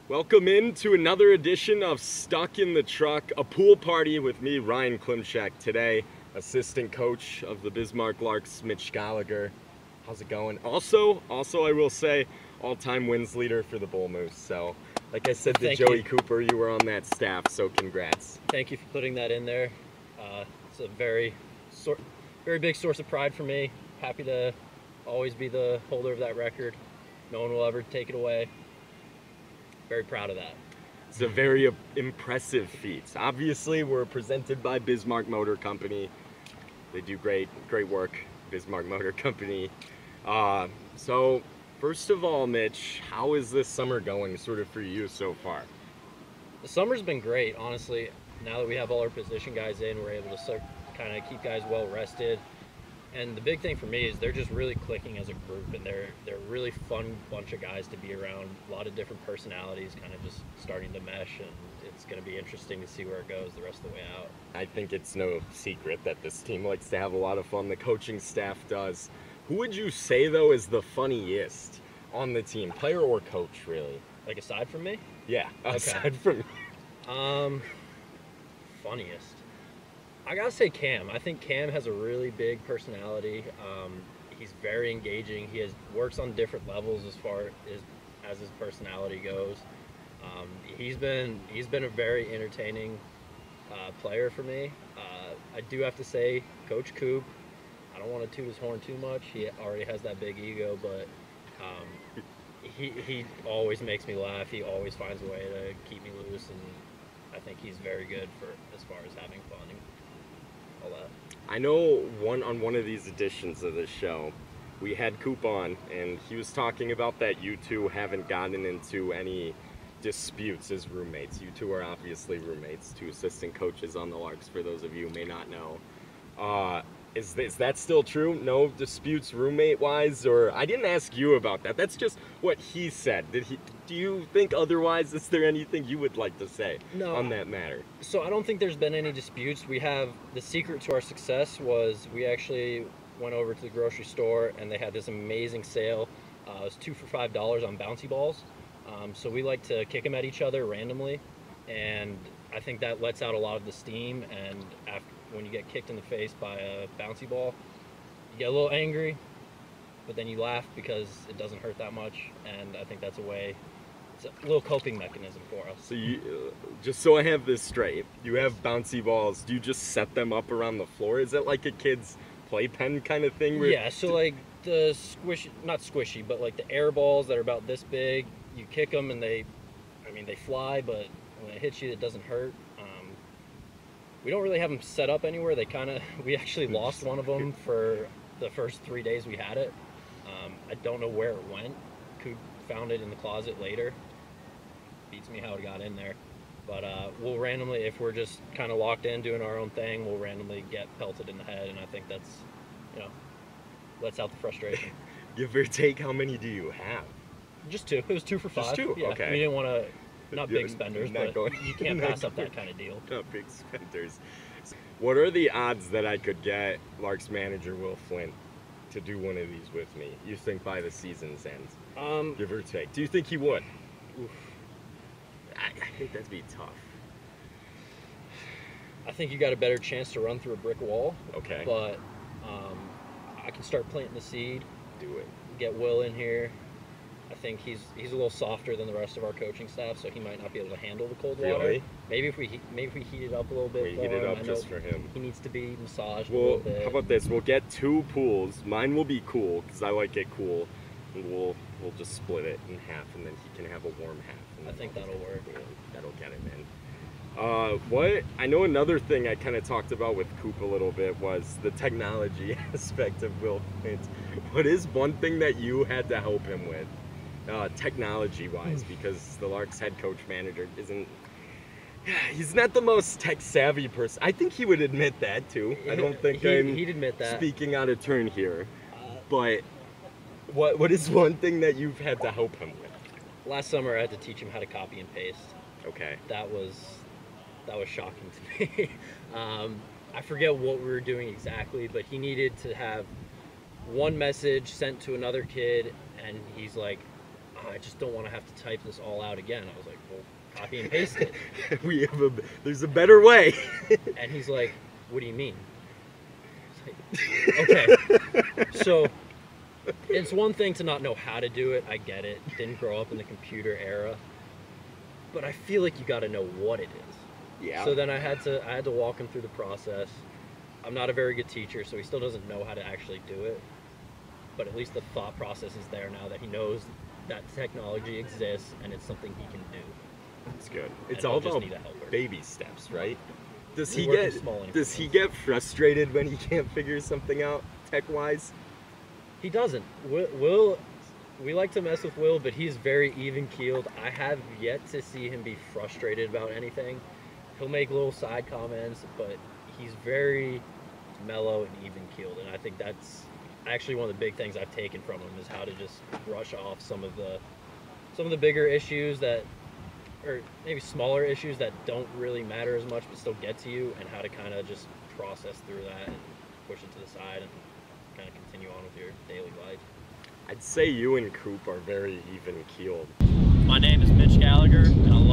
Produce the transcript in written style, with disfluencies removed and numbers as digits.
Welcome into another edition of Stuck in the Truck, a pool party with me, Ryan Klimchak. Today, assistant coach of the Bismarck Larks, Mitch Gallagher. How's it going? Also, I will say, all-time wins leader for the Bull Moose. So, like I said to Thank Joey you. Cooper, you were on that staff, so congrats. Thank you for putting that in there. It's a very big source of pride for me. Happy to always be the holder of that record. No one will ever take it away. Very proud of that. It's a very impressive feat. Obviously, we're presented by Bismarck Motor Company. They do great work, Bismarck Motor Company. So, first of all, Mitch, how is this summer going sort of for you so far? The summer's been great, honestly. Now that we have all our position guys in, we're able to start kind of keep guys well rested. And the big thing for me is they're just really clicking as a group, and they're a really fun bunch of guys to be around. A lot of different personalities kind of just starting to mesh, and it's going to be interesting to see where it goes the rest of the way out. I think it's no secret that this team likes to have a lot of fun. The coaching staff does. Who would you say, though, is the funniest on the team, player or coach, really? Like, aside from me? Yeah, Okay. aside from... Funniest. I gotta say Cam. I think Cam has a really big personality. He's very engaging. He works on different levels as far as his personality goes. He's been a very entertaining player for me. I do have to say, Coach Coop. I don't want to toot his horn too much. He already has that big ego, but he always makes me laugh. He always finds a way to keep me loose, and I think he's very good for as far as having fun and all that. I know on one of these editions of this show, we had Coop on, and he was talking about that you two haven't gotten into any disputes as roommates. You two are obviously roommates, two assistant coaches on the Larks, for those of you who may not know. Is that still true? No disputes roommate-wise? Or I didn't ask you about that. That's just what he said. Do you think otherwise? Is there anything you would like to say on that matter? So I don't think there's been any disputes. We have the secret to our success was we actually went over to the grocery store and they had this amazing sale. It was 2 for $5 on bouncy balls. So we like to kick them at each other randomly, and I think that lets out a lot of the steam. And when you get kicked in the face by a bouncy ball, you get a little angry, but then you laugh because it doesn't hurt that much. And I think that's it's a little coping mechanism for us. So you, just so I have this straight, you have bouncy balls. Do you just set them up around the floor? Is it like a kid's playpen kind of thing? Yeah, so like the not squishy, but like the air balls that are about this big, you kick them and they fly, but when it hits you, it doesn't hurt. We don't really have them set up anywhere. We actually lost one of them for the first 3 days we had it. I don't know where it went. Coop found it in the closet later. Beats me how it got in there. But we'll randomly, if we're just kind of locked in doing our own thing, we'll randomly get pelted in the head, and I think that's, lets out the frustration. Give or take, how many do you have? Just 2. It was 2 for $5. Just 2? Yeah. Okay. We didn't want to, not big spenders, but you can't pass up that kind of deal. Not big spenders. What are the odds that I could get Larks manager Will Flint to do one of these with me? You think by the season's end? Give or take. Do you think he would? Oof. I think that'd be tough. I think you got a better chance to run through a brick wall. Okay. But I can start planting the seed. Do it. Get Will in here. I think he's a little softer than the rest of our coaching staff, so he might not be able to handle the cold water. Really? Maybe if we heat it up a little bit. We heat it up just for him. He needs to be massaged a Well, little bit. how about this? We'll get 2 pools. Mine will be cool because I like it cool. And we'll just split it in half, and then he can have a warm half. And I think that'll work. That'll get him in. What I know another thing I kind of talked about with Coop a little bit was the technology aspect of Will Flint. What is one thing that you had to help him with, technology-wise? Because the Larks head coach manager he's not the most tech-savvy person. I think he would admit that too. I don't think he'd admit that. Speaking out of turn here, but what is one thing that you've had to help him with? Last summer, I had to teach him how to copy and paste. Okay. That was shocking to me. I forget what we were doing exactly, but he needed to have one message sent to another kid, and he's like, "Oh, I just don't want to have to type this all out again." I was like, well, copy and paste it. There's a better way. And he's like, what do you mean? I was like, okay. So it's one thing to not know how to do it. I get it. Didn't grow up in the computer era. But I feel like you got to know what it is. Yeah. So then I had to walk him through the process. I'm not a very good teacher, so he still doesn't know how to actually do it. But at least the thought process is there now that he knows that technology exists and it's something he can do. That's good. It's And all I'll just about need a helper. baby steps, right? Does We he work in get small does he increments. get frustrated when he can't figure something out tech-wise? He doesn't. Will, we like to mess with Will, but he's very even-keeled. I have yet to see him be frustrated about anything. He'll make little side comments, but he's very mellow and even-keeled, and I think that's actually one of the big things I've taken from him is how to just brush off some of the bigger issues that, or maybe smaller issues that don't really matter as much but still get to you, and how to kind of just process through that and push it to the side and kind of continue on with your daily life. I'd say you and Coop are very even-keeled. My name is Mitch Gallagher, and